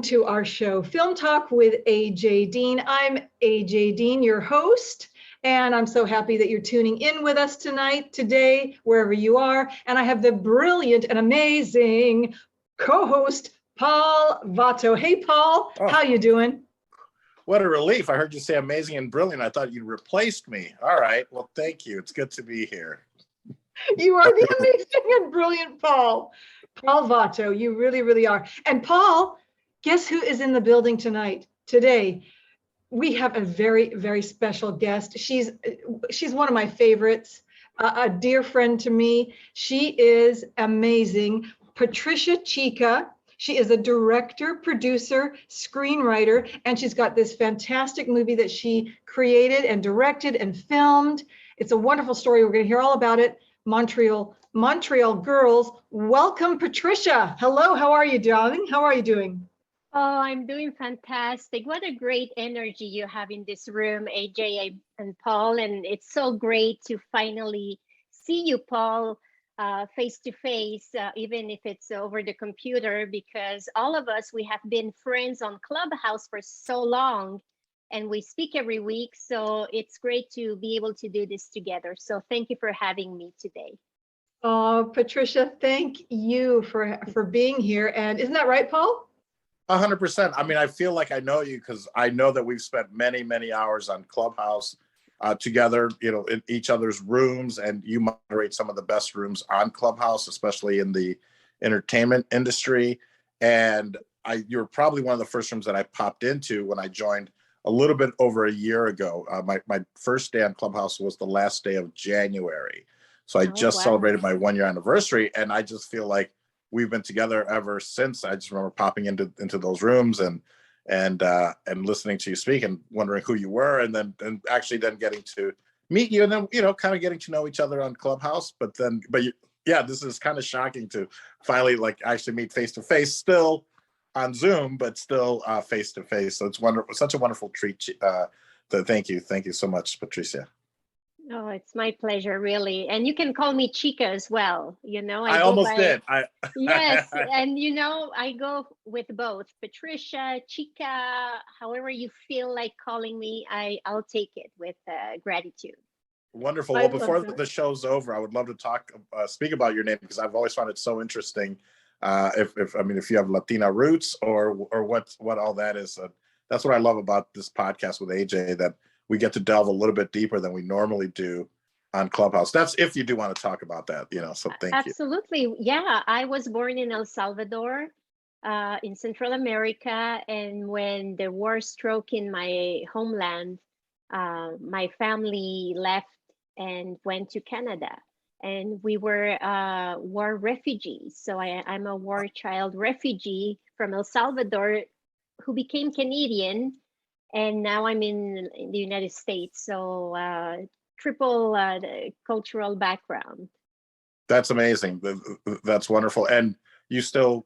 to our show, Film Talk with AJ Dean. I'm AJ Dean, your host, and I'm so happy that you're tuning in with us tonight, today, wherever you are. And I have the brilliant and amazing co-host, Paul Vato. Hey, Paul, how you doing? What a relief. I heard you say amazing and brilliant. I thought you replaced me. All right. Well, thank you. It's good to be here. You are the amazing and brilliant Paul. Paul Vato, you really, really are. And Paul, guess who is in the building tonight? Today, we have a very, very special guest. She's one of my favorites, a dear friend to me. She is amazing. Patricia Chica. She is a director, producer, screenwriter, and she's got this fantastic movie that she created and directed and filmed. It's a wonderful story. We're going to hear all about it. Montreal Girls. Welcome, Patricia. Hello, how are you, darling? How are you doing? Oh, I'm doing fantastic. What a great energy you have in this room, AJ and Paul. And it's so great to finally see you, Paul, face to face, even if it's over the computer, because all of us, we have been friends on Clubhouse for so long and we speak every week. So it's great to be able to do this together. So thank you for having me today. Oh, Patricia, thank you for being here. And isn't that right, Paul? 100%. I mean, I feel like I know you because I know that we've spent many, many hours on Clubhouse together, you know, in each other's rooms, and you moderate some of the best rooms on Clubhouse, especially in the entertainment industry. And you're probably one of the first rooms that I popped into when I joined a little bit over a year ago. My first day on Clubhouse was the last day of January. So I just celebrated my 1-year anniversary, and I just feel like we've been together ever since. I just remember popping into those rooms and listening to you speak and wondering who you were, and actually getting to meet you, and then, you know, kind of getting to know each other on Clubhouse. Yeah, this is kind of shocking to finally like actually meet face to face, still on Zoom, but still face to face. So it's wonderful, such a wonderful treat. Thank you so much, Patricia. Oh, it's my pleasure, really. And you can call me Chica as well. You know, I almost did. Yes, and you know, I go with both Patricia, Chica, however you feel like calling me. I'll take it with gratitude. Wonderful. Well, before the show's over, I would love to speak about your name, because I've always found it so interesting. If you have Latina roots or what all that is. That's what I love about this podcast with AJ, that we get to delve a little bit deeper than we normally do on Clubhouse. That's if you do want to talk about that, you know, so thank you. Absolutely. Yeah, I was born in El Salvador, in Central America. And when the war struck in my homeland, my family left and went to Canada. And we were war refugees. So I'm a war child refugee from El Salvador who became Canadian. And now I'm in the United States. So triple cultural background. That's amazing. That's wonderful. And you still,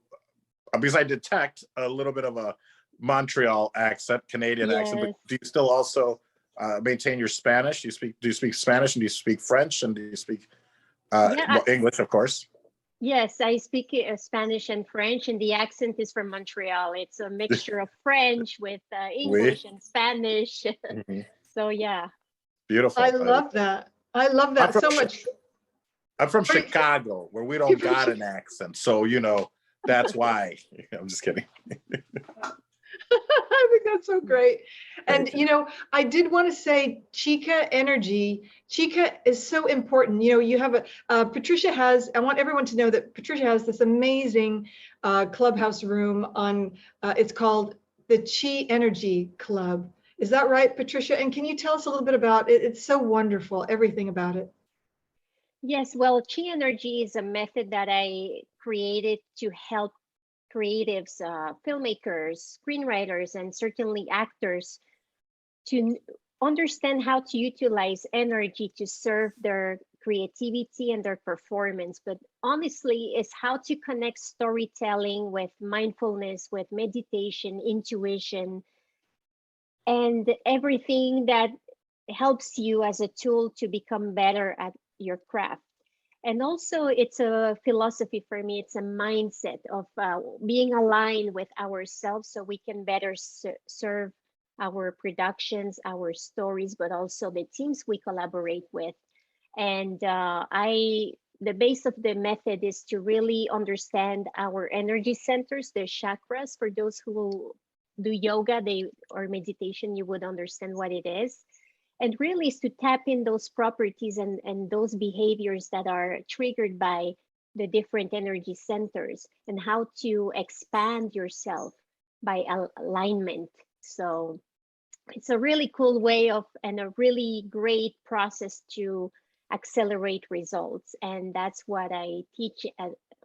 because I detect a little bit of a Montreal accent, Canadian accent, but do you still also maintain your Spanish? Do you speak Spanish, and do you speak French, and do you speak English, of course? Yes, I speak Spanish and French, and the accent is from Montreal. It's a mixture of French with English and Spanish. So yeah. Beautiful. I love that. I love that so much. I'm from Chicago, where we don't got an accent. So, you know, that's why. I'm just kidding. I think that's so great. And, you know, I did want to say Chica energy. Chica is so important. You know, you have Patricia has, I want everyone to know that Patricia has this amazing Clubhouse room on, it's called the Chi Energy Club. Is that right, Patricia? And can you tell us a little bit about it? It's so wonderful, everything about it. Yes, well, Chi Energy is a method that I created to help creatives, filmmakers, screenwriters, and certainly actors to understand how to utilize energy to serve their creativity and their performance. But honestly, it's how to connect storytelling with mindfulness, with meditation, intuition, and everything that helps you as a tool to become better at your craft. And also, it's a philosophy for me. It's a mindset of being aligned with ourselves so we can better serve our productions, our stories, but also the teams we collaborate with. And the base of the method is to really understand our energy centers, the chakras. For those who do yoga or meditation, you would understand what it is. And really is to tap in those properties and those behaviors that are triggered by the different energy centers, and how to expand yourself by alignment. So it's a really cool way of, and a really great process to accelerate results. And that's what I teach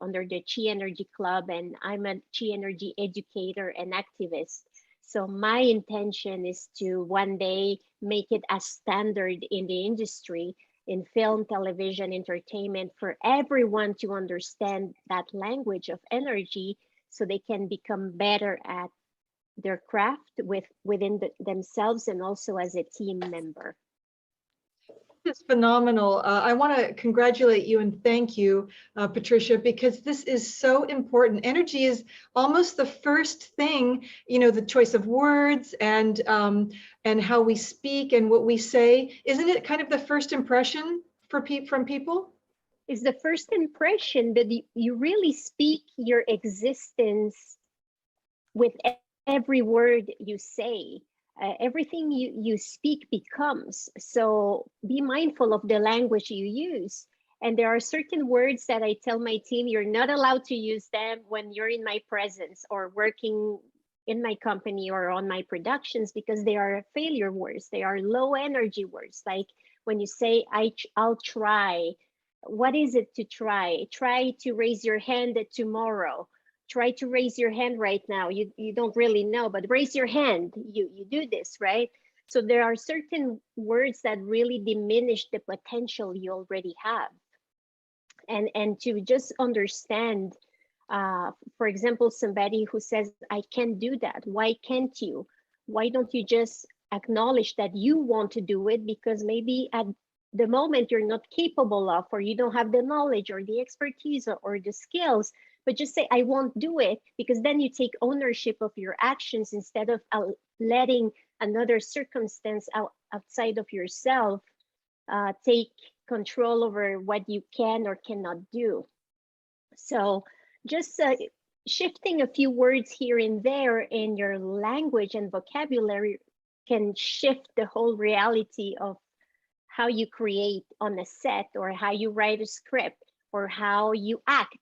under the Chi Energy Club. And I'm a Chi Energy educator and activist. So my intention is to one day make it a standard in the industry, in film, television, entertainment, for everyone to understand that language of energy so they can become better at their craft within themselves and also as a team member. This is phenomenal. I want to congratulate you and thank you, Patricia, because this is so important. Energy is almost the first thing, you know, the choice of words and how we speak and what we say. Isn't it kind of the first impression from people? It's the first impression that you really speak your existence with every word you say. Everything you speak becomes. So be mindful of the language you use. And there are certain words that I tell my team, you're not allowed to use them when you're in my presence or working in my company or on my productions, because they are failure words. They are low energy words. Like when you say, I'll try. What is it to try? Try to raise your hand tomorrow. Try to raise your hand right now. You don't really know, but raise your hand. You do this, right? So there are certain words that really diminish the potential you already have. And to just understand, for example, somebody who says, I can't do that. Why can't you? Why don't you just acknowledge that you want to do it? Because maybe at the moment you're not capable of, or you don't have the knowledge or the expertise or the skills, but just say, I won't do it, because then you take ownership of your actions instead of letting another circumstance outside of yourself take control over what you can or cannot do. So just shifting a few words here and there in your language and vocabulary can shift the whole reality of how you create on a set, or how you write a script, or how you act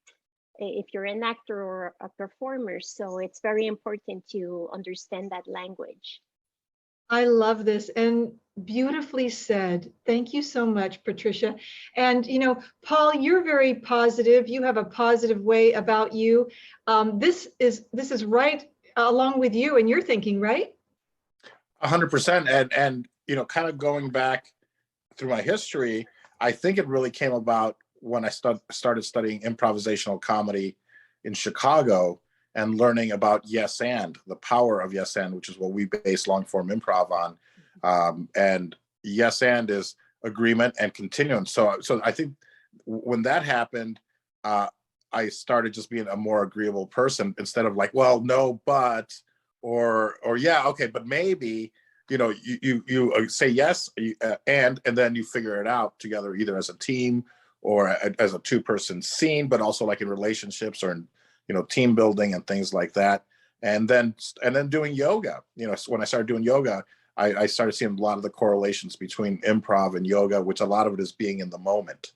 if you're an actor or a performer. So it's very important to understand that language. I love this and beautifully said. Thank you so much, Patricia. And, you know, Paul, you're very positive. You have a positive way about you. This is right along with you and your thinking, right? 100%. And you know, kind of going back through my history, I think it really came about when I started studying improvisational comedy in Chicago and learning about yes and, the power of yes and, which is what we base long form improv on. And yes and is agreement and continuance. So I think when that happened, I started just being a more agreeable person instead of like, well, no, but, or yeah, okay, but maybe. You know, you say yes and then you figure it out together, either as a team or as a two-person scene, but also like in relationships or in, you know, team building and things like that. And then doing yoga. You know, so when I started doing yoga, I started seeing a lot of the correlations between improv and yoga, which a lot of it is being in the moment,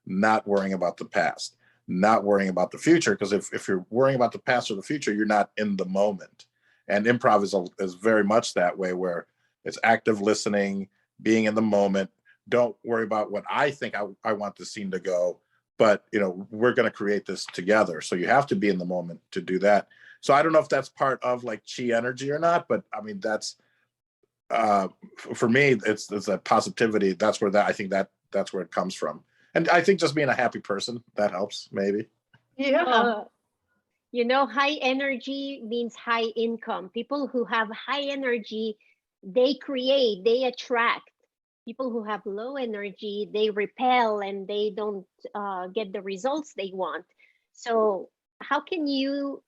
not worrying about the past, not worrying about the future. Because if you're worrying about the past or the future, you're not in the moment. And improv is very much that way, where it's active listening, being in the moment. Don't worry about what I think I want the scene to go, but you know, we're going to create this together. So you have to be in the moment to do that. So I don't know if that's part of like chi energy or not, but I mean, that's for me, it's a positivity. That's where I think that's where it comes from. And I think just being a happy person, that helps maybe. Yeah. You know, high energy means high income. People who have high energy, they create, they attract. people who have low energy, they repel and they don't get the results they want. So how can you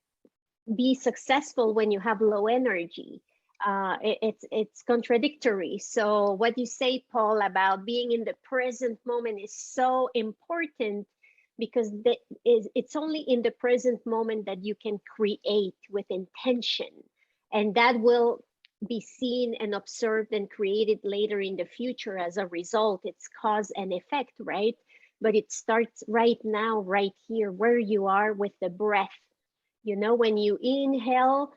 be successful when you have low energy? It's contradictory. So what you say, Paul, about being in the present moment is so important, because it's only in the present moment that you can create with intention, and that will be seen and observed and created later in the future as a result. It's cause and effect, right? But it starts right now, right here, where you are with the breath. You know, when you inhale,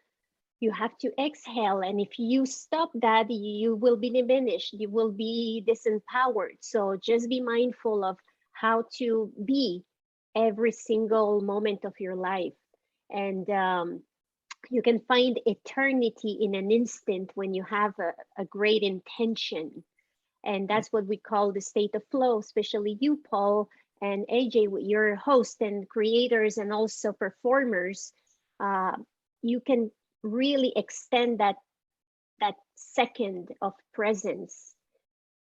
you have to exhale. And if you stop that, you will be diminished, you will be disempowered. So just be mindful of how to be every single moment of your life. And you can find eternity in an instant when you have a great intention. And that's what we call the state of flow, especially you, Paul, and AJ, your hosts and creators and also performers. You can really extend that second of presence,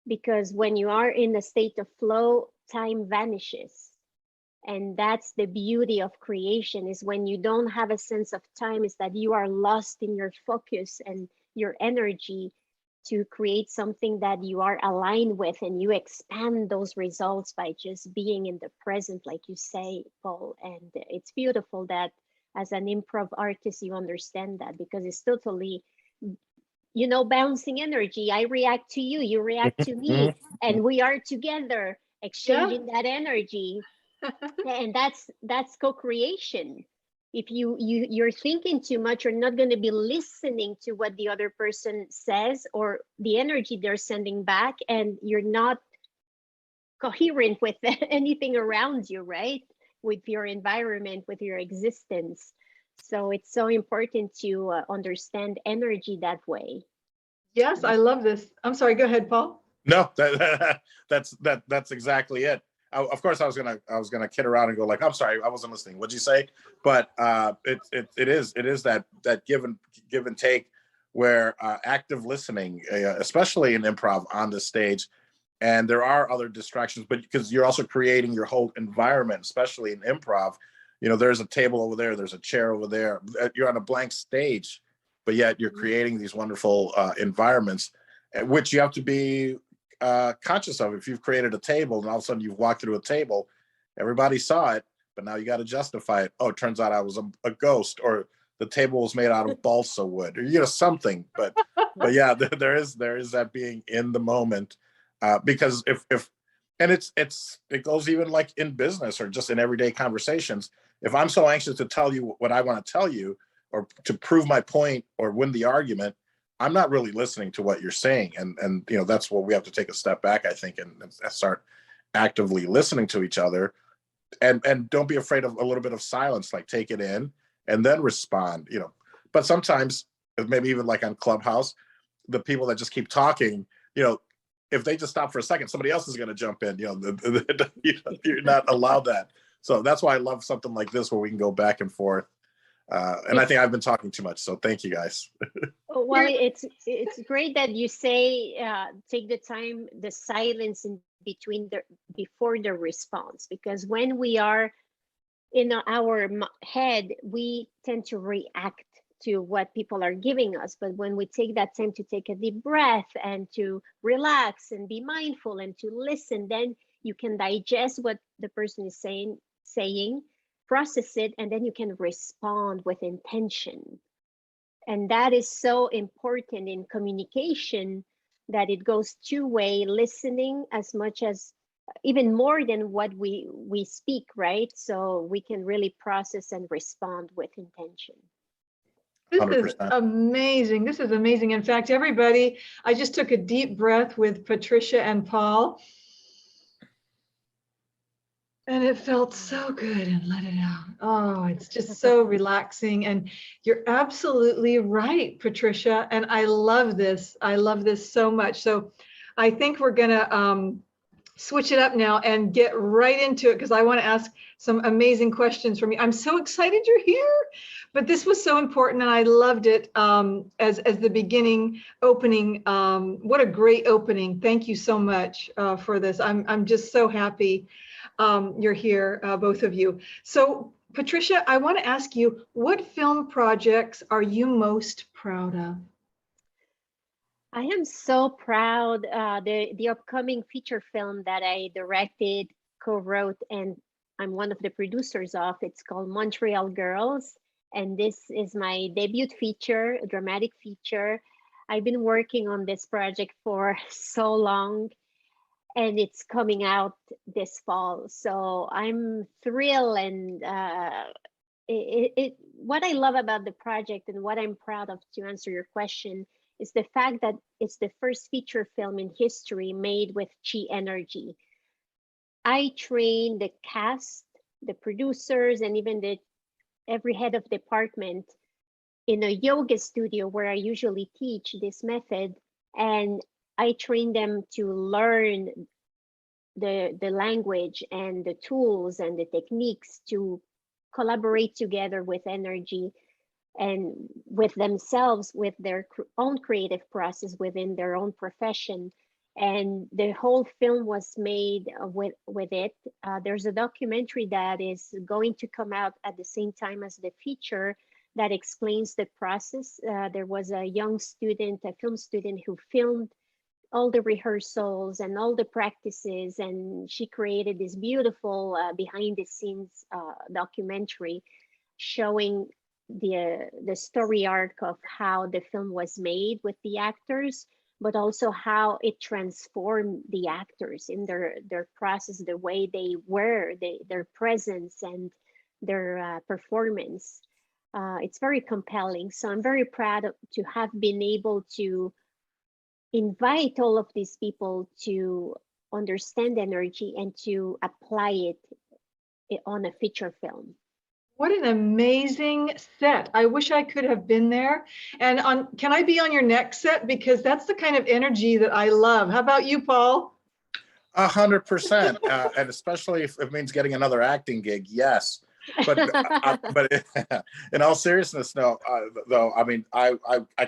because when you are in a state of flow, time vanishes. And that's the beauty of creation, is when you don't have a sense of time, is that you are lost in your focus and your energy to create something that you are aligned with, and you expand those results by just being in the present, like you say, Paul. And it's beautiful that as an improv artist, you understand that, because it's totally, you know, bouncing energy. I react to you, you react to me, and we are together exchanging that energy. And that's co-creation. If you're thinking too much, you're not going to be listening to what the other person says or the energy they're sending back, and you're not coherent with anything around you, right? With your environment, with your existence. So it's so important to understand energy that way. Yes, I love this. I'm sorry, go ahead, Paul. No, that's exactly it. Of course, I was gonna kid around and go like, I'm sorry, I wasn't listening. What'd you say? But it is that give and take, where active listening, especially in improv on the stage, and there are other distractions, but because you're also creating your whole environment, especially in improv. You know, there's a table over there, there's a chair over there. You're on a blank stage, but yet you're creating these wonderful environments, which you have to be conscious of. If you've created a table and all of a sudden you've walked through a table, everybody saw it, but now you got to justify it. Oh, it turns out I was a ghost, or the table was made out of balsa wood, or something. But yeah, there is that being in the moment, because if and it goes even like in business or just in everyday conversations. If I'm so anxious to tell you what I want to tell you, or to prove my point or win the argument, I'm not really listening to what you're saying. And that's where we have to take a step back, I think, and start actively listening to each other, and don't be afraid of a little bit of silence, like take it in and then respond. But sometimes, maybe even like on Clubhouse, the people that just keep talking, if they just stop for a second, somebody else is going to jump in. You're not allowed that. So that's why I love something like this, where we can go back and forth. And I think I've been talking too much, so thank you guys. Well, it's great that you say take the time, the silence in between before the response, because when we are in our head, we tend to react to what people are giving us. But when we take that time to take a deep breath and to relax and be mindful and to listen, then you can digest what the person is saying, process it, and then you can respond with intention. And that is so important in communication, that it goes two-way, listening as much as, even more than what we speak, right? So we can really process and respond with intention. This 100%. is amazing. This is amazing. In fact, everybody, I just took a deep breath with Patricia and Paul, and it felt so good, and let it out. Oh, it's just so relaxing. And you're absolutely right, Patricia. And I love this. I love this so much. So I think we're going to switch it up now and get right into it, because I want to ask some amazing questions from you. I'm so excited you're here. But this was so important, and I loved it as the beginning opening. What a great opening! Thank you so much for this. I'm just so happy you're here, both of you. So, Patricia, I want to ask you, what film projects are you most proud of? I am so proud. The upcoming feature film that I directed, co-wrote, and I'm one of the producers of. It's called Montreal Girls, and this is my debut feature, a dramatic feature. I've been working on this project for so long, and it's coming out this fall. So I'm thrilled, and what I love about the project and what I'm proud of, to answer your question, is the fact that it's the first feature film in history made with chi energy. I train the cast, the producers, and even every head of department in a yoga studio where I usually teach this method, and I train them to learn the language and the tools and the techniques to collaborate together with energy and with themselves, with their own creative process within their own profession. And the whole film was made with it. There's a documentary that is going to come out at the same time as the feature that explains the process. There was a young student, a film student, who filmed all the rehearsals and all the practices, and she created this beautiful behind the scenes documentary showing the story arc of how the film was made with the actors, but also how it transformed the actors in their process, the way they were, their presence and their performance. It's very compelling. So I'm very proud to have been able to invite all of these people to understand energy and to apply it on a feature film. What an amazing set. I wish I could have been there. And can I be on your next set? Because that's the kind of energy that I love. How about you, Paul? 100%, and especially if it means getting another acting gig, yes. But in all seriousness, no. Though, I mean, I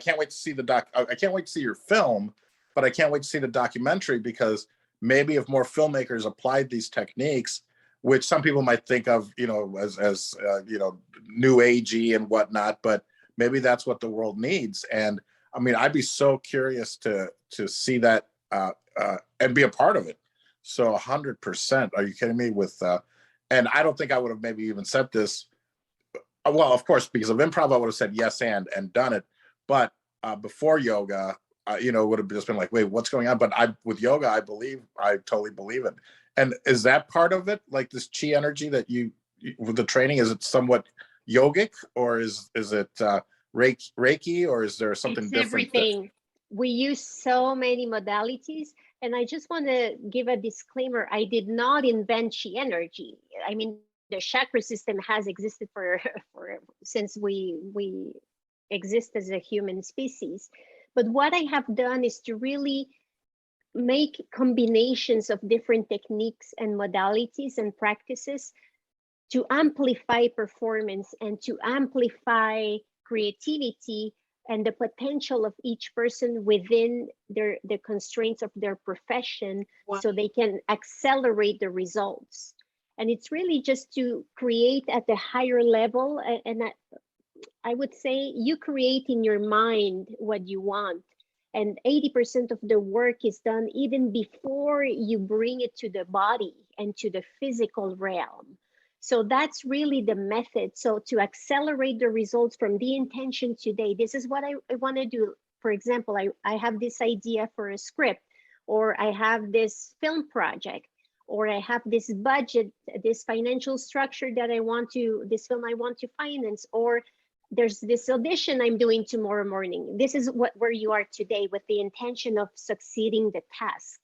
can't wait to see I can't wait to see your film, but I can't wait to see the documentary, because maybe if more filmmakers applied these techniques, which some people might think of, as new agey and whatnot, but maybe that's what the world needs. And I mean, I'd be so curious to see that and be a part of it. So 100%. Are you kidding me? And I don't think I would have maybe even said this. Well, of course, because of improv, I would have said yes and done it. But before yoga, it would have just been like, wait, what's going on? But with yoga, I totally believe it. And is that part of it? Like this chi energy that with the training, is it somewhat yogic, or is it Reiki, or is there something it's different? Everything. We use so many modalities. And I just want to give a disclaimer. I did not invent chi energy. I mean, the chakra system has existed since we exist as a human species. But what I have done is to really make combinations of different techniques and modalities and practices to amplify performance and to amplify creativity and the potential of each person within the constraints of their profession. Wow. So they can accelerate the results. And it's really just to create at the higher level. And I would say you create in your mind what you want. And 80% of the work is done even before you bring it to the body and to the physical realm. So that's really the method. So to accelerate the results from the intention today, this is what I want to do. For example, I have this idea for a script, or I have this film project, or I have this budget, this financial structure that this film I want to finance, or there's this audition I'm doing tomorrow morning. This is where you are today with the intention of succeeding the task.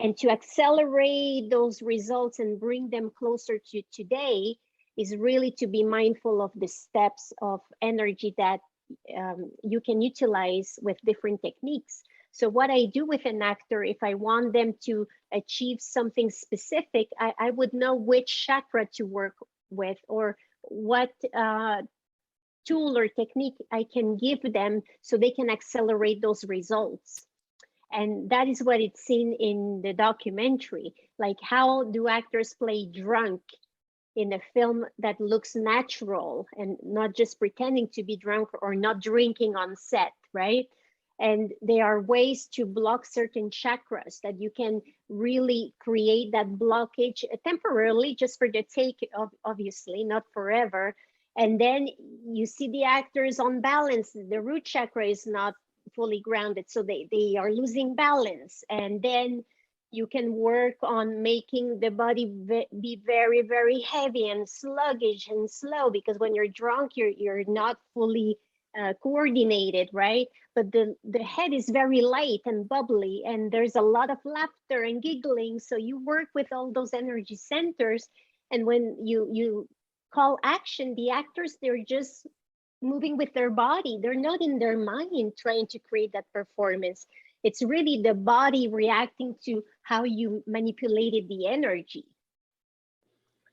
And to accelerate those results and bring them closer to today is really to be mindful of the steps of energy that you can utilize with different techniques. So what I do with an actor, if I want them to achieve something specific, I would know which chakra to work with, or what tool or technique I can give them so they can accelerate those results. And that is what it's seen in the documentary. Like, how do actors play drunk in a film that looks natural and not just pretending to be drunk or not drinking on set, right? And there are ways to block certain chakras that you can really create that blockage temporarily, just for the take, obviously, not forever. And then you see the actors on balance. The root chakra is not fully grounded, so they are losing balance. And then you can work on making the body be very, very heavy and sluggish and slow, because when you're drunk, you're not fully coordinated, right? But the head is very light and bubbly, and there's a lot of laughter and giggling. So you work with all those energy centers, and when you call action, the actors, they're just moving with their body. They're not in their mind trying to create that performance. It's really the body reacting to how you manipulated the energy.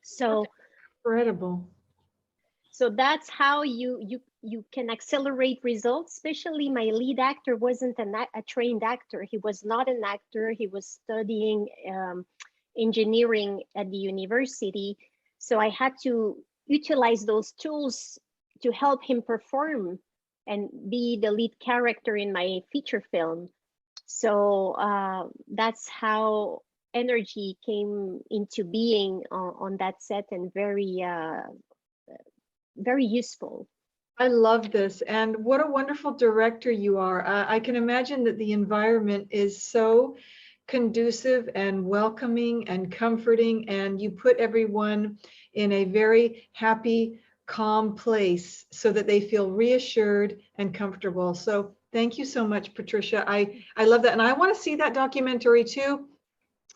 So incredible. So that's how you can accelerate results. Especially my lead actor wasn't a trained actor. He was not an actor. He was studying engineering at the university. So I had to utilize those tools to help him perform and be the lead character in my feature film. So that's how energy came into being on that set, and very useful. I love this. And what a wonderful director you are. I can imagine that the environment is so conducive and welcoming and comforting, and you put everyone in a very happy, calm place so that they feel reassured and comfortable. So thank you so much, Patricia. I love that. And I want to see that documentary too.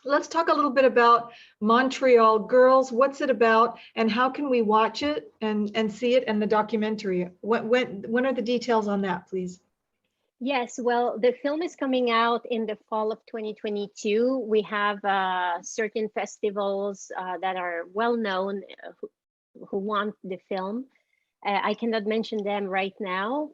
Let's talk a little bit about Montreal Girls. What's it about, and how can we watch it and see it in the documentary? When are the details on that, please? Yes, well, the film is coming out in the fall of 2022. We have certain festivals that are well known who want the film. I cannot mention them right now,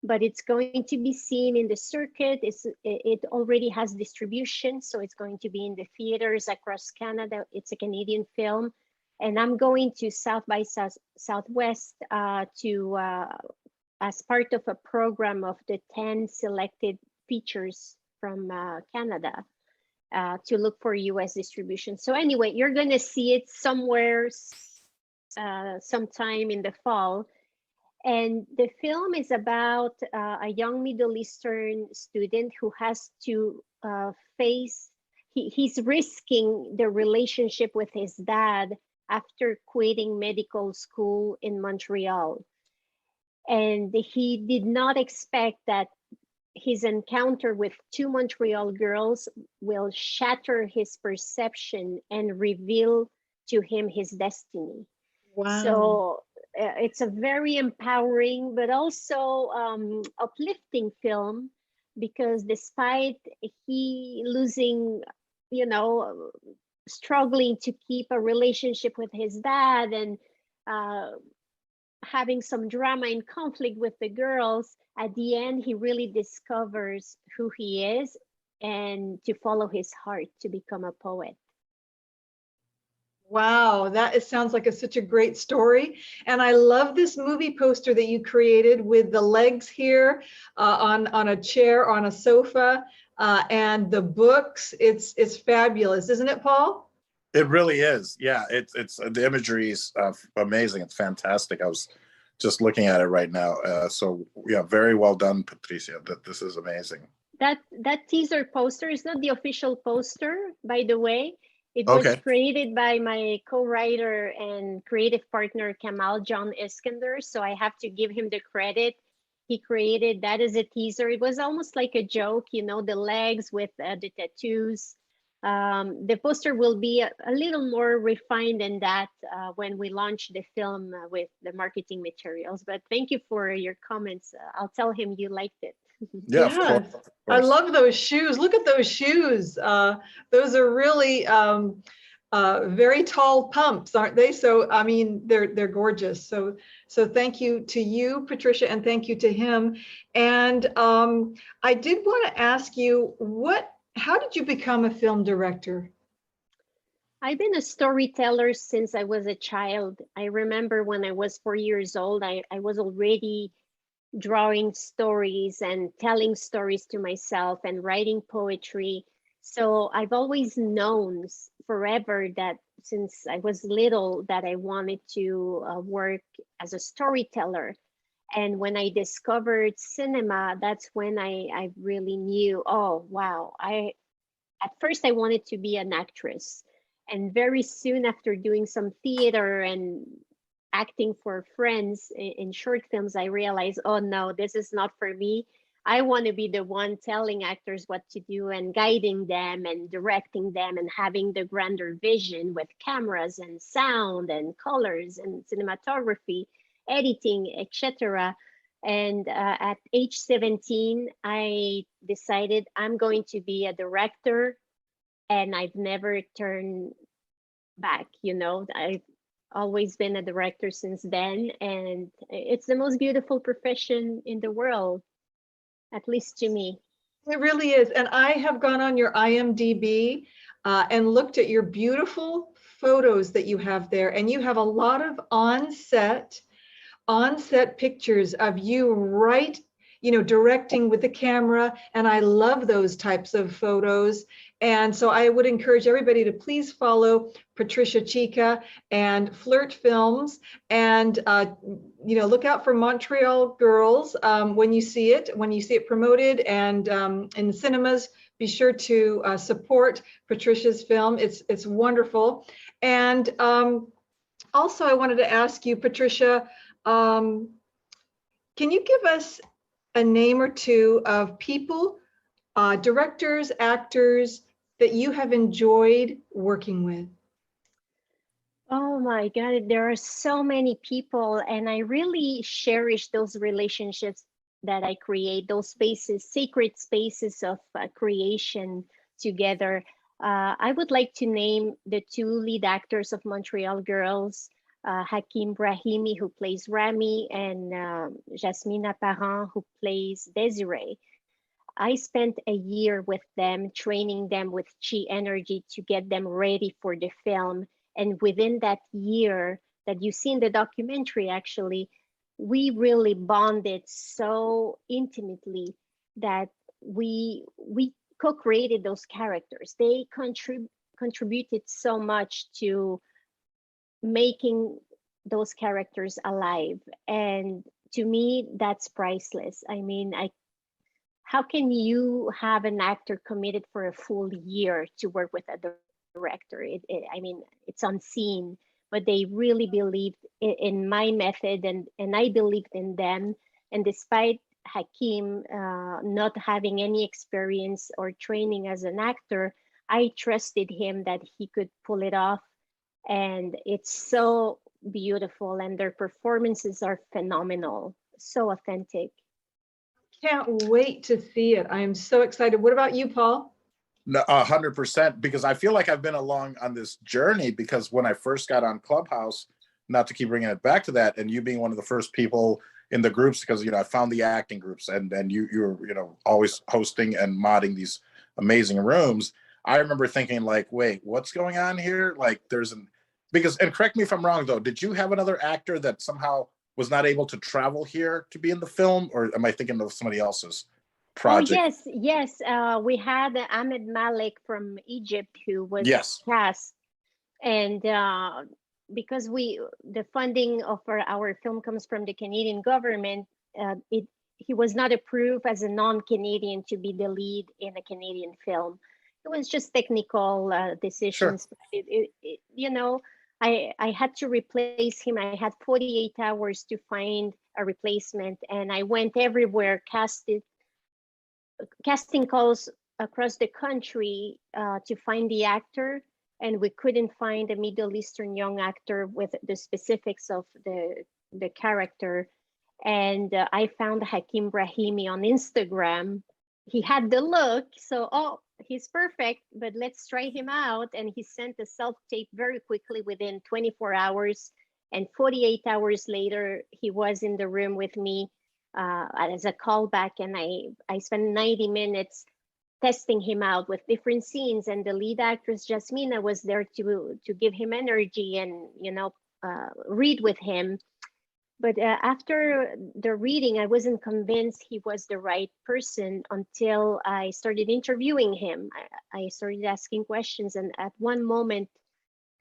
but it's going to be seen in the circuit. It already has distribution, so it's going to be in the theaters across Canada. It's a Canadian film. And I'm going to South by Southwest as part of a program of the 10 selected features from Canada to look for US distribution. So anyway, you're gonna see it somewhere sometime in the fall. And the film is about a young Middle Eastern student who has to he's risking the relationship with his dad after quitting medical school in Montreal. And he did not expect that his encounter with two Montreal girls will shatter his perception and reveal to him his destiny. Wow. So it's a very empowering but also uplifting film, because despite he losing, struggling to keep a relationship with his dad and having some drama and conflict with the girls, at the end he really discovers who he is and to follow his heart to become a poet. Wow, sounds like such a great story. And I love this movie poster that you created with the legs here on a chair, on a sofa, and the books. It's fabulous, isn't it, Paul? It really is. Yeah, it's the imagery is amazing. It's fantastic. I was just looking at it right now. So yeah, very well done, Patricia. This is amazing. That teaser poster is not the official poster, by the way. It was created by my co-writer and creative partner, Kamal John Iskander. So I have to give him the credit. He created that as a teaser. It was almost like a joke, the legs with the tattoos. The poster will be a little more refined than that when we launch the film with the marketing materials. But thank you for your comments. I'll tell him you liked it. Yeah, yes. Of course. I love those shoes. Look at those shoes. Those are really very tall pumps, aren't they? So, I mean, they're gorgeous. So thank you to you, Patricia, and thank you to him. And I did want to ask you, how did you become a film director? I've been a storyteller since I was a child. I remember when I was 4 years old, I was already drawing stories and telling stories to myself and writing poetry. So I've always known forever that since I was little that I wanted to work as a storyteller. And when I discovered cinema, that's when I really knew, oh, wow. At first I wanted to be an actress. And very soon after doing some theater and acting for friends in short films, I realized, oh no, this is not for me. I want to be the one telling actors what to do and guiding them and directing them and having the grander vision with cameras and sound and colors and cinematography, editing, etc. And at age 17, I decided I'm going to be a director, and I've never turned back. I've always been a director since then, and it's the most beautiful profession in the world, at least to me. It really is. And I have gone on your IMDb and looked at your beautiful photos that you have there, and you have a lot of on-set pictures of you directing with the camera. And I love those types of photos. And so I would encourage everybody to please follow Patricia Chica and Flirt Films, and look out for Montreal Girls when you see it promoted and in the cinemas. Be sure to support Patricia's film. It's wonderful. And also I wanted to ask you, Patricia, can you give us a name or two of people, directors, actors that you have enjoyed working with? Oh my God, there are so many people, and I really cherish those relationships that I create, those spaces, sacred spaces of creation together. I would like to name the two lead actors of Montreal Girls, Hakim Brahimi, who plays Rami, and Jasmine Apparent, who plays Desiree. I spent a year with them, training them with chi energy to get them ready for the film. And within that year that you see in the documentary, actually, we really bonded so intimately that we co-created those characters. They contributed so much to making those characters alive. And to me, that's priceless. I mean, how can you have an actor committed for a full year to work with a director? I mean, it's unseen, but they really believed in my method, and I believed in them. And despite Hakim not having any experience or training as an actor, I trusted him that he could pull it off. And it's so beautiful, and their performances are phenomenal, so authentic. Can't wait to see it. I am so excited. What about you, Paul? No, 100%, because I feel like I've been along on this journey, because when I first got on Clubhouse, not to keep bringing it back to that, and you being one of the first people in the groups, because I found the acting groups, and you're always hosting and modding these amazing rooms. I remember thinking, like, wait, what's going on here? Like, and correct me if I'm wrong though, did you have another actor that somehow was not able to travel here to be in the film, or am I thinking of somebody else's project? Oh yes. We had Ahmed Malik from Egypt who was cast, and because the funding of our film comes from the Canadian government, he was not approved as a non-Canadian to be the lead in a Canadian film. It was just technical decisions. Sure. I had to replace him. I had 48 hours to find a replacement, and I went everywhere, casting calls across the country to find the actor, and we couldn't find a Middle Eastern young actor with the specifics of the character. And I found Hakim Brahimi on Instagram, he had the look. So, oh, he's perfect, but let's try him out. And he sent a self-tape very quickly within 24 hours. And 48 hours later, he was in the room with me as a callback. And I spent 90 minutes testing him out with different scenes. And the lead actress, Jasmina, was there to give him energy and, read with him. But after the reading, I wasn't convinced he was the right person until I started interviewing him. I started asking questions. And at one moment,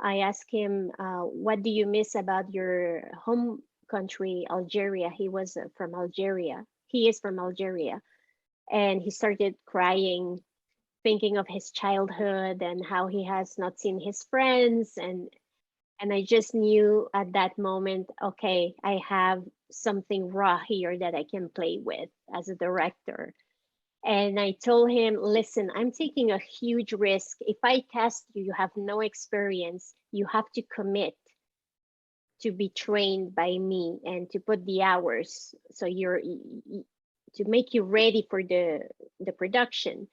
I asked him, what do you miss about your home country, Algeria? He was from Algeria. He is from Algeria. And he started crying, thinking of his childhood and how he has not seen his friends. And I just knew at that moment, okay, I have something raw here that I can play with as a director. And I told him, listen, I'm taking a huge risk. If I cast you, you have no experience. You have to commit to be trained by me and to put the hours. So to make you ready for the production.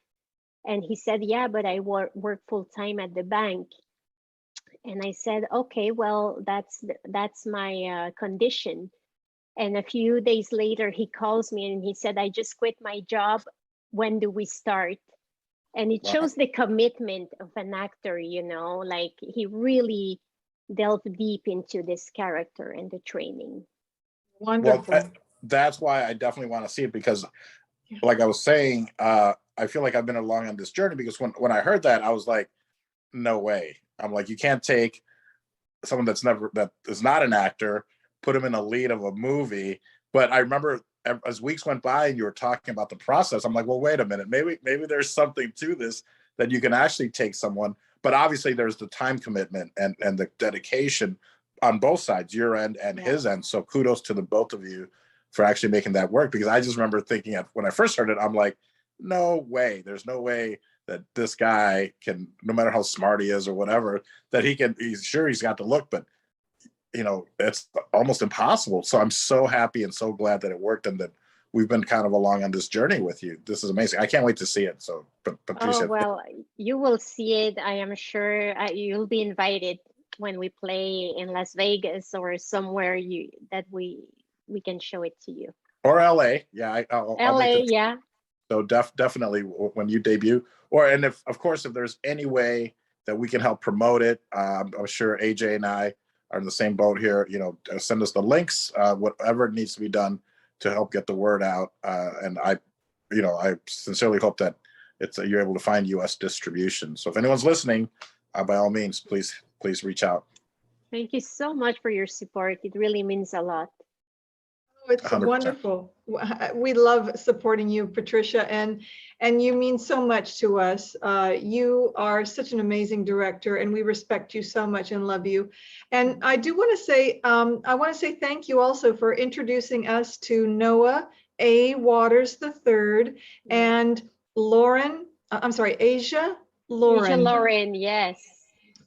And he said, yeah, but I work full time at the bank. And I said, okay, well, that's my condition. And a few days later, he calls me and he said, I just quit my job. When do we start? And it shows the commitment of an actor, like he really delved deep into this character and the training. Wonderful. Well, that's why I definitely want to see it, because like I was saying, I feel like I've been along on this journey, because when I heard that, I was like, no way. I'm like, you can't take someone that is not an actor, put him in a lead of a movie. But I remember as weeks went by and you were talking about the process, I'm like, well, wait a minute, maybe there's something to this, that you can actually take someone. But obviously there's the time commitment and the dedication on both sides, your end and his end. So kudos to the both of you for actually making that work, because I just remember thinking when I first heard it, I'm like, no way, there's no way that this guy can, no matter how smart he is or whatever, that he's got the look, but it's almost impossible. So I'm so happy and so glad that it worked, and that we've been kind of along on this journey with you. This is amazing. I can't wait to see it. So, Patricia. Oh, well, you will see it. I am sure you'll be invited when we play in Las Vegas or somewhere that we can show it to you. Or LA. Yeah. LA, yeah. So definitely when you debut, and if there's any way that we can help promote it, I'm sure AJ and I are in the same boat here. Send us the links, whatever needs to be done to help get the word out. And I sincerely hope that you're able to find U.S. distribution. So if anyone's listening, by all means, please reach out. Thank you so much for your support. It really means a lot. It's 100%. Wonderful. We love supporting you, Patricia, and you mean so much to us. You are such an amazing director, and we respect you so much and love you. And I do want to say, thank you also for introducing us to Noah A. Waters III and Asia Lauren, yes.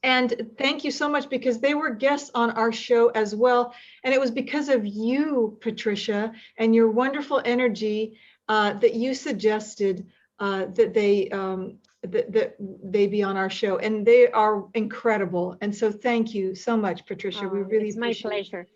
And thank you so much, because they were guests on our show as well. And it was because of you, Patricia, and your wonderful energy that you suggested that they be on our show. And they are incredible. And so thank you so much, Patricia. We really appreciate it. It's my pleasure.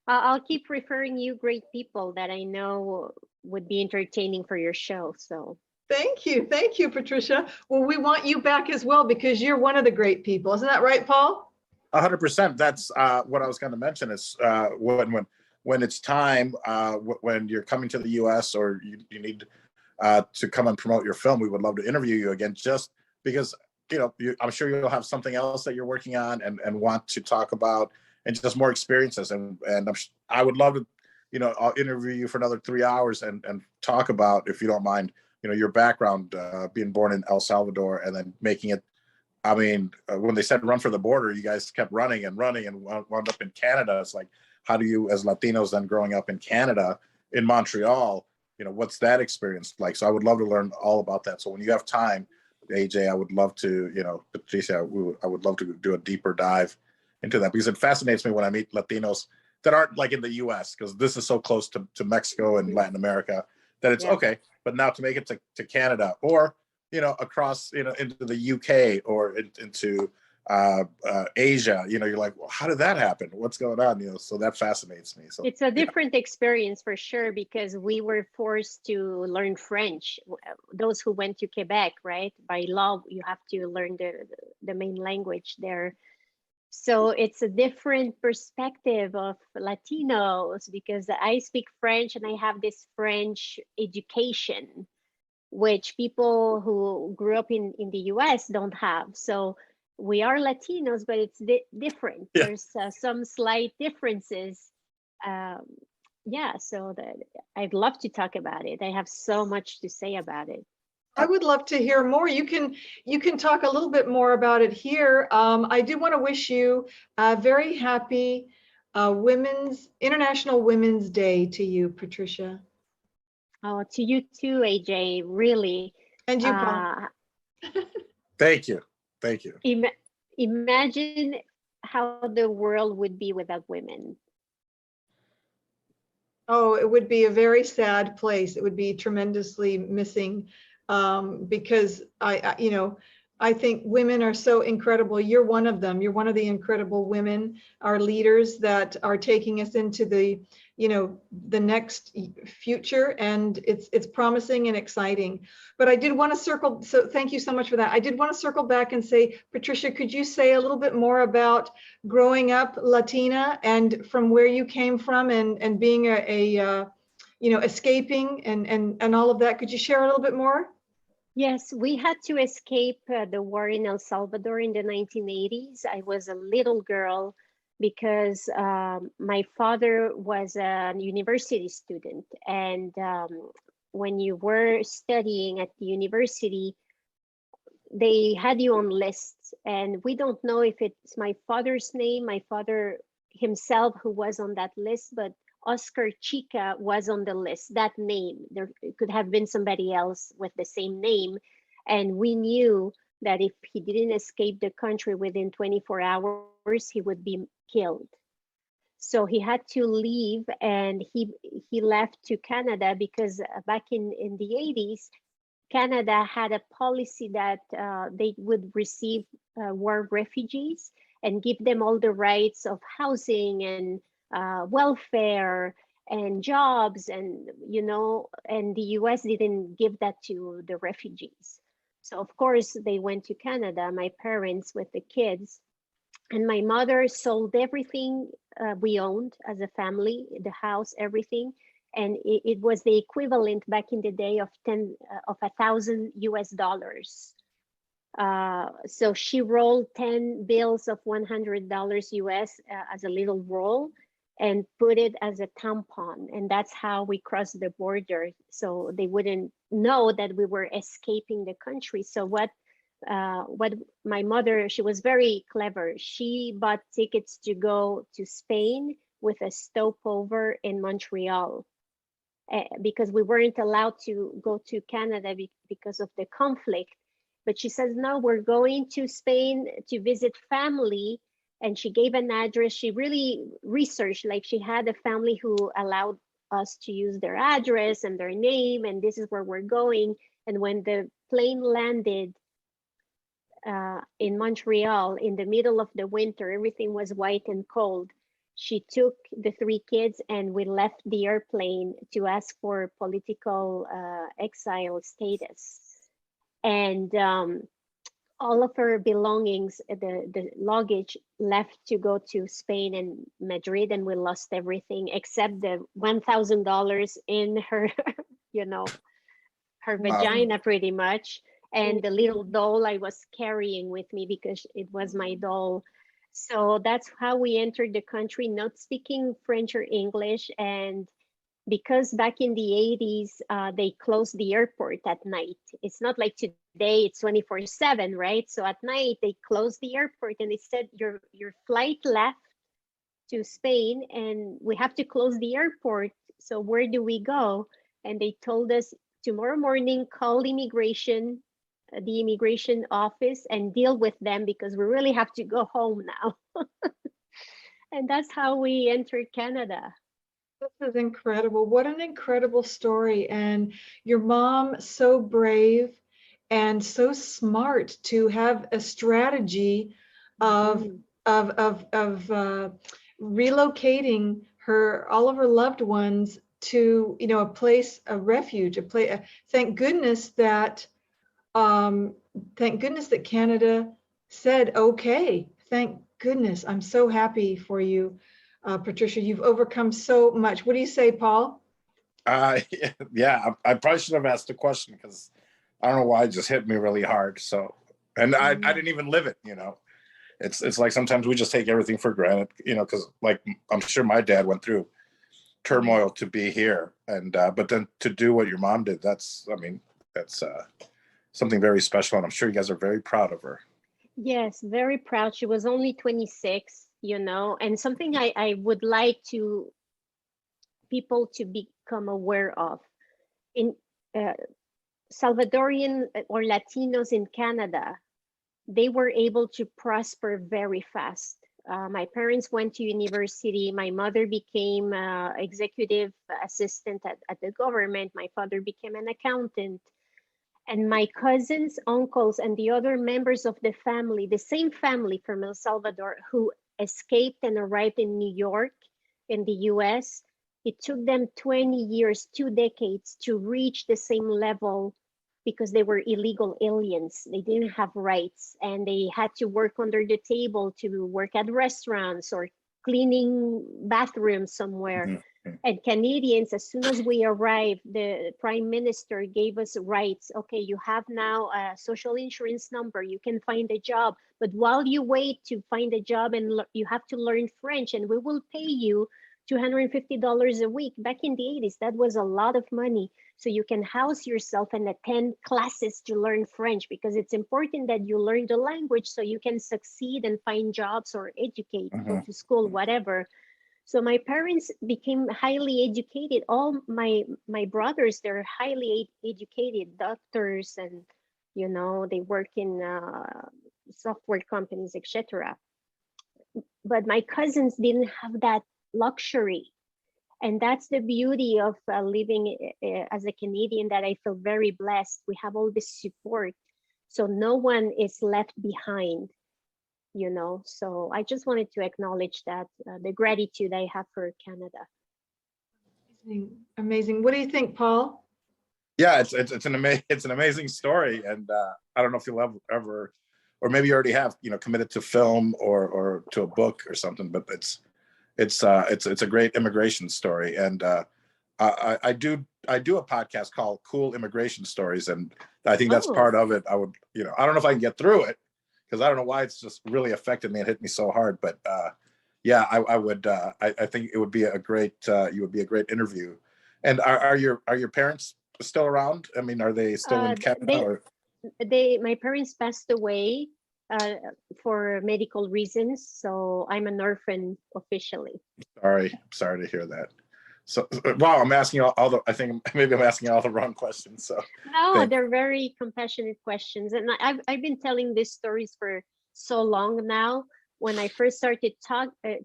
I'll keep referring you great people that I know would be entertaining for your show. So. Thank you, Patricia. Well, we want you back as well, because you're one of the great people. Isn't that right, Paul? 100%. That's what I was going to mention is when it's time, when you're coming to the U.S. or you need to come and promote your film, we would love to interview you again, just because, I'm sure you'll have something else that you're working on and want to talk about, and just more experiences. And I would love to, I'll interview you for another 3 hours and talk about, if you don't mind, your background, being born in El Salvador and then making it. I mean, when they said run for the border, you guys kept running and wound up in Canada. It's like, how do you, as Latinos then growing up in Canada, in Montreal, what's that experience like? So I would love to learn all about that. So when you have time, AJ, I would love to, Patricia, I would love to do a deeper dive into that, because it fascinates me when I meet Latinos that aren't like in the US, because this is so close to Mexico and Latin America. that it's Yeah. okay. But now to make it to Canada, or across into the UK, or into Asia, you're like, well, how did that happen? What's going on? So that fascinates me. So it's a different experience for sure, because we were forced to learn French. Those who went to Quebec, right? By law, you have to learn the main language there. So it's a different perspective of Latinos, because I speak French and I have this French education, which people who grew up in the US don't have. So we are Latinos, but it's different. Yeah. There's some slight differences. Yeah, so I'd love to talk about it. I have so much to say about it. I would love to hear more. You can talk a little bit more about it here. I do want to wish you a very happy International Women's Day to you, Patricia. Oh, to you too, AJ, really. And you, Paul. Thank you. Imagine how the world would be without women. Oh, it would be a very sad place. It would be tremendously missing, because I think women are so incredible. You're one of them. You're one of the incredible women, our leaders that are taking us into the next future, and it's promising and exciting. But I did want to circle, so thank you so much for that. I did want to circle back and say, Patricia, could you say a little bit more about growing up Latina and from where you came from, and being escaping and all of that? Could you share a little bit more? Yes, we had to escape the war in El Salvador in the 1980s. I was a little girl because my father was a university student. And when you were studying at the university, they had you on lists. And we don't know if it's my father's name, my father himself who was on that list, but Oscar Chica was on the list, that name. There could have been somebody else with the same name. And we knew that if he didn't escape the country within 24 hours, he would be killed. So he had to leave, and he left to Canada because back in the 80s, Canada had a policy that they would receive war refugees and give them all the rights of housing and welfare and jobs, and and the US didn't give that to the refugees. So of course they went to Canada, my parents with the kids, and my mother sold everything we owned as a family, the house, everything, and it was the equivalent back in the day of $1,000 US. So she rolled 10 bills of $100 US as a little roll and put it as a tampon. And that's how we crossed the border. So they wouldn't know that we were escaping the country. So what my mother, she was very clever. She bought tickets to go to Spain with a stopover in Montreal because we weren't allowed to go to Canada because of the conflict. But she says, no, we're going to Spain to visit family. And she gave an address. She really researched, like she had a family who allowed us to use their address and their name, and this is where we're going. And when the plane landed in Montreal in the middle of the winter, everything was white and cold. She took the 3 kids and we left the airplane to ask for political exile status. And all of her belongings, the luggage left to go to Spain and Madrid, and we lost everything except the $1,000 in her, her vagina pretty much. And the little doll I was carrying with me because it was my doll. So that's how we entered the country, not speaking French or English. And because back in the 80s, they closed the airport at night. It's not like today, it's 24/7, right? So at night, they closed the airport and they said, your flight left to Spain and we have to close the airport. So where do we go? And they told us, tomorrow morning, call immigration, the immigration office, and deal with them because we really have to go home now. And that's how we entered Canada. This is incredible. What an incredible story. And your mom, so brave and so smart to have a strategy of Mhm. relocating all of her loved ones to, a place, a refuge, a place. Um, thank goodness that Canada said, okay. Thank goodness. I'm so happy for you, Patricia. You've overcome so much. What do you say, Paul? Yeah, I probably should have asked the question because I don't know why it just hit me really hard. So, and I didn't even live it, It's like sometimes we just take everything for granted, because like I'm sure my dad went through turmoil to be here, and but then to do what your mom did, that's something very special, and I'm sure you guys are very proud of her. Yes, very proud. She was only 26, and something I would like to people to become aware of. In uh, Salvadorian or Latinos in Canada, they were able to prosper very fast. My parents went to university. My mother became executive assistant at the government. My father became an accountant. And my cousins, uncles, and the other members of the family, the same family from El Salvador, who escaped and arrived in New York, in the US, it took them 20 years, 2 decades to reach the same level because they were illegal aliens. They didn't have rights and they had to work under the table to work at restaurants or cleaning bathrooms somewhere. Mhm. And Canadians, as soon as we arrived, the Prime Minister gave us rights. Okay, you have now a social insurance number. You can find a job. But while you wait to find a job, and you have to learn French, and we will pay you $250 a week. Back in the 80s, that was a lot of money. So you can house yourself and attend classes to learn French, because it's important that you learn the language so you can succeed and find jobs or educate, go to school, whatever. So my parents became highly educated. All my brothers, they're highly educated doctors, and they work in software companies, etc. But my cousins didn't have that luxury, and that's the beauty of living as a Canadian, that I feel very blessed. We have all this support, so no one is left behind. So I just wanted to acknowledge that, the gratitude I have for Canada. Amazing. Amazing. What do you think, Paul? Yeah, it's an amazing story, and I don't know if you'll ever, or maybe you already have, committed to film or to a book or something. But it's a great immigration story, and I do a podcast called Cool Immigration Stories, and I think that's Oh, part of it. I don't know if I can get through it because I don't know why it's just really affected me and hit me so hard. But yeah, I would. I think it would be a great. You would be a great interview. And are your parents still around? I mean, are they still in Canada? they Or my parents passed away uh, for medical reasons, so I'm an orphan officially. sorry to hear that. So wow, I'm asking all the. I think maybe I'm asking all the wrong questions. So No, thank. they're very compassionate questions, and I've been telling these stories for so long now. When I first started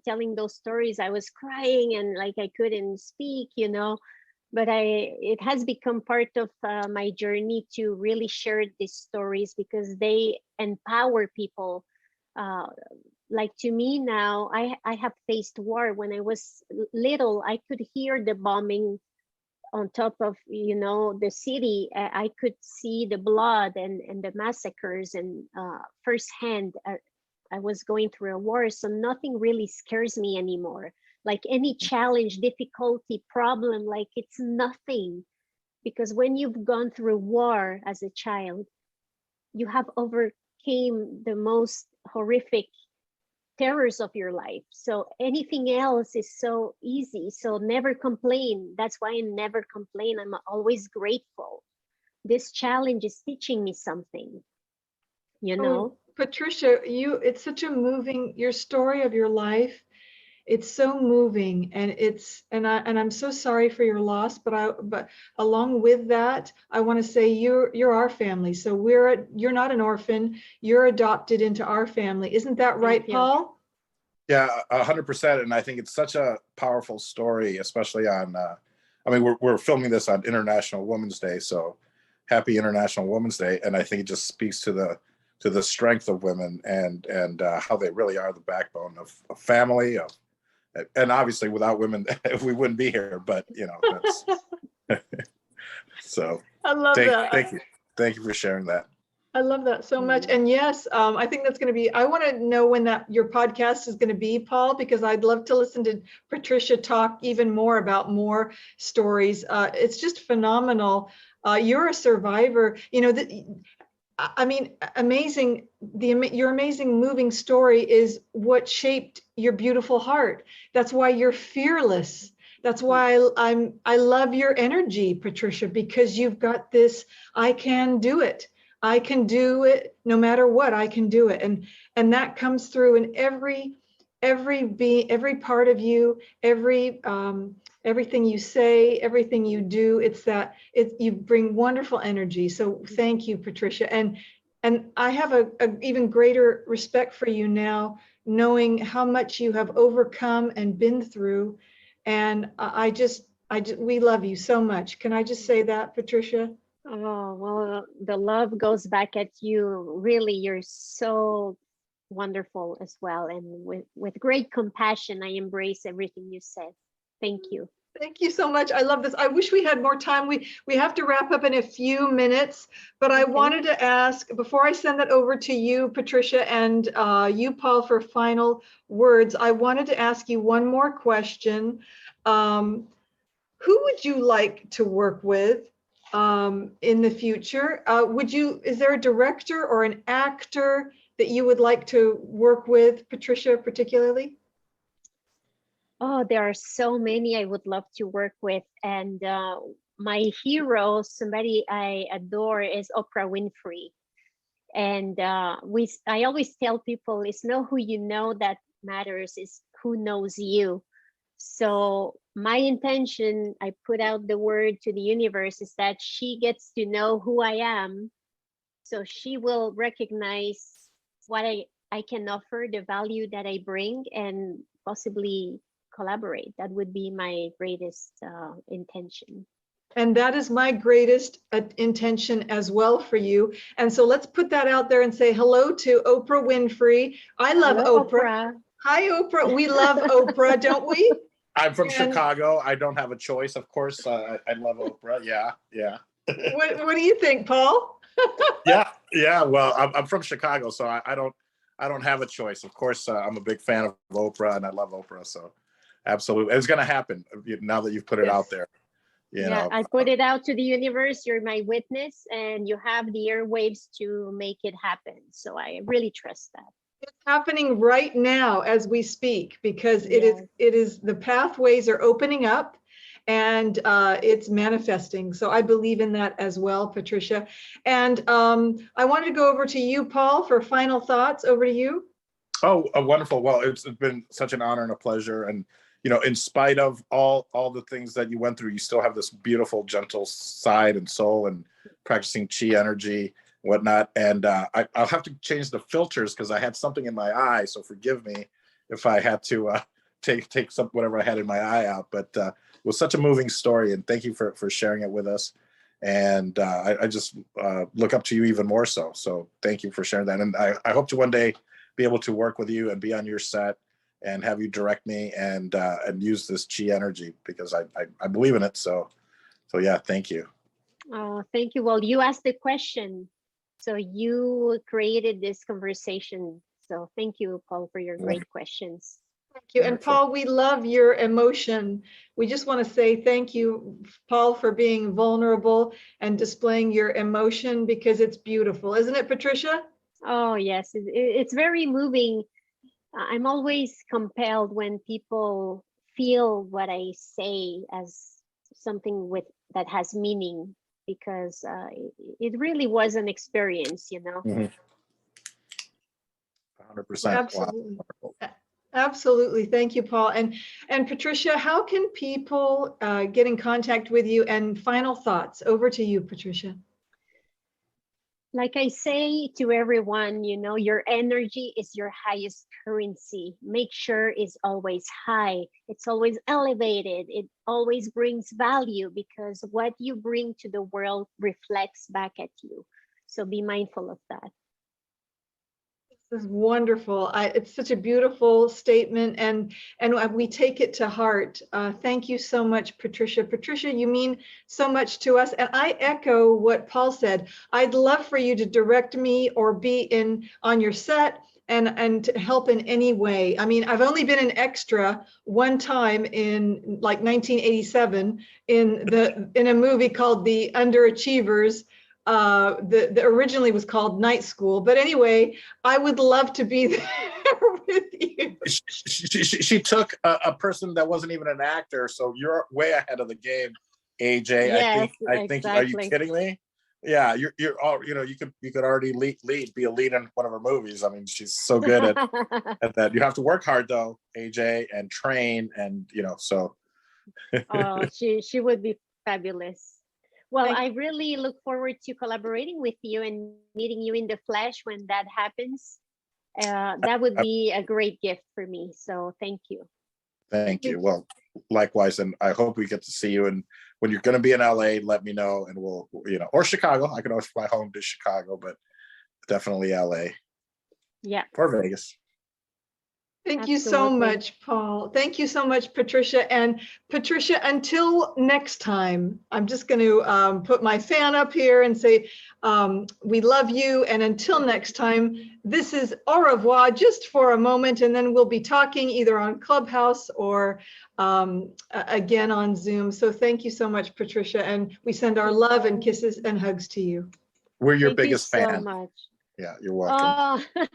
telling those stories, I was crying and like I couldn't speak. But it has become part of my journey to really share these stories, because they empower people. Uh, like, to me now, I have faced war. When I was little, I could hear the bombing on top of the city. I could see the blood and the massacres, and firsthand. I was going through a war, so nothing really scares me anymore. Like any challenge, difficulty, problem, like it's nothing. Because when you've gone through war as a child, you have overcame the most horrific terrors of your life. So anything else is so easy. So never complain. That's why I never complain. I'm always grateful. This challenge is teaching me something, you Oh, know? Patricia, it's such a your story of your life. It's so moving, and I'm so sorry for your loss, but along with that, I want to say you're our family. So you're not an orphan, you're adopted into our family. Isn't that Thank right, you. Paul? Yeah, 100%. And I think it's such a powerful story, especially on, I mean, we're filming this on International Women's Day. So happy International Women's Day. And I think it just speaks to the strength of women and how they really are the backbone of family, and obviously without women, we wouldn't be here, but you know, that's so I love that. thank you. Thank you for sharing that. I love that so much. And yes, I think that's going to be, I want to know when that your podcast is going to be, Paul, because I'd love to listen to Patricia talk even more about more stories. It's just phenomenal. You're a survivor, you know, I mean, amazing. Your amazing moving story is what shaped your beautiful heart. That's why you're fearless. That's why I love your energy, Patricia, because you've got this, I can do it. I can do it no matter what, I can do it. And that comes through in every part of you, everything you say, everything you do. You bring wonderful energy. So thank you, Patricia. And I have a even greater respect for you now, knowing how much you have overcome and been through. And we love you so much. Can I just say that, Patricia? Oh, well, the love goes back at you. Really, you're so wonderful as well. And with great compassion, I embrace everything you said. Thank you. Thank you so much. I love this. I wish we had more time. We have to wrap up in a few minutes, but I wanted to ask, before I send that over to you, Patricia, and you, Paul, for final words, I wanted to ask you one more question. Who would you like to work with in the future? Is there a director or an actor that you would like to work with, Patricia, particularly? Oh, there are so many I would love to work with. And my hero, somebody I adore, is Oprah Winfrey. And I always tell people, it's not who you know that matters, it's who knows you. So my intention, I put out the word to the universe, is that she gets to know who I am. So she will recognize what I can offer, the value that I bring, and possibly collaborate. That would be my greatest intention. And that is my greatest intention as well for you. And so let's put that out there and say hello to Oprah Winfrey. I love Hello, Oprah. Hi, Oprah. We love Oprah, don't we? I'm from Chicago. I don't have a choice, of course. I love Oprah. Yeah. What do you think, Paul? Yeah. Well, I'm from Chicago, so I don't have a choice. Of course, I'm a big fan of Oprah, and I love Oprah. So, absolutely, it's going to happen now that you've put it out there. You know, I put it out to the universe. You're my witness, and you have the airwaves to make it happen. So I really trust that. It's happening right now as we speak, because it is the pathways are opening up and it's manifesting. So I believe in that as well, Patricia. And I wanted to go over to you, Paul, for final thoughts. Over to you. Oh, wonderful. Well, it's been such an honor and a pleasure. And, you know, in spite of all the things that you went through, you still have this beautiful, gentle side and soul, and practicing chi energy, whatnot. And I'll have to change the filters because I had something in my eye. So forgive me if I had to take some whatever I had in my eye out. But it was such a moving story, and thank you for sharing it with us. And I just look up to you even more so. So thank you for sharing that. And I hope to one day be able to work with you and be on your set and have you direct me and use this chi energy, because I believe in it. So yeah, thank you. Oh, thank you. Well, you asked the question, so you created this conversation. So thank you, Paul, for your great questions. Thank you. And Paul, we love your emotion. We just want to say thank you, Paul, for being vulnerable and displaying your emotion, because it's beautiful. Isn't it, Patricia? Oh, yes. It's very moving. I'm always compelled when people feel what I say as something that has meaning, because it really was an experience, you know. 100%. Absolutely. Wow. Absolutely. Thank you, Paul. And Patricia, how can people get in contact with you? And final thoughts. Over to you, Patricia. Like I say to everyone, you know, your energy is your highest currency. Make sure it's always high. It's always elevated. It always brings value because what you bring to the world reflects back at you. So be mindful of that. This is wonderful. It's such a beautiful statement, and we take it to heart. Thank you so much, Patricia. Patricia, you mean so much to us, and I echo what Paul said. I'd love for you to direct me or be in on your set and to help in any way. I mean, I've only been an extra one time in like 1987 in a movie called The Underachievers. The originally was called Night School, but anyway, I would love to be there with you. She took a person that wasn't even an actor, so you're way ahead of the game, AJ. Yes, I think. Are you exactly. kidding me? Yeah, you're all, you know, you could already be a lead in one of her movies. I mean, she's so good at that. You have to work hard though, AJ, and train, and you know, so. Oh, she would be fabulous. Well, Thank I really look forward to collaborating with you and meeting you in the flesh when that happens. That would be a great gift for me. So thank you. Thank you. Well, likewise, and I hope we get to see you. And when you're going to be in LA, let me know, and we'll, you know, or Chicago. I can always fly home to Chicago, but definitely LA. Yeah. Or Vegas. Thank you so Absolutely. much, Paul. Thank you so much, Patricia. And Patricia, until next time, I'm just going to put my fan up here and say, we love you. And until next time, this is au revoir just for a moment. And then we'll be talking either on Clubhouse or again on Zoom. So thank you so much, Patricia. And we send our love and kisses and hugs to you. We're your Thank biggest you so fan. much. Yeah, you're welcome. Oh,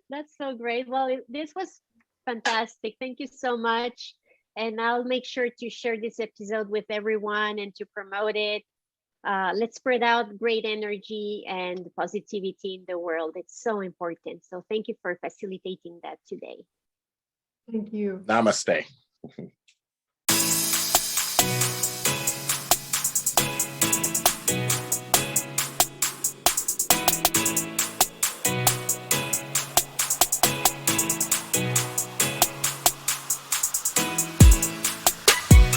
that's so great. Well, this was fantastic. Thank you so much. And I'll make sure to share this episode with everyone and to promote it. Let's spread out great energy and positivity in the world. It's so important. So thank you for facilitating that today. Thank you. Namaste.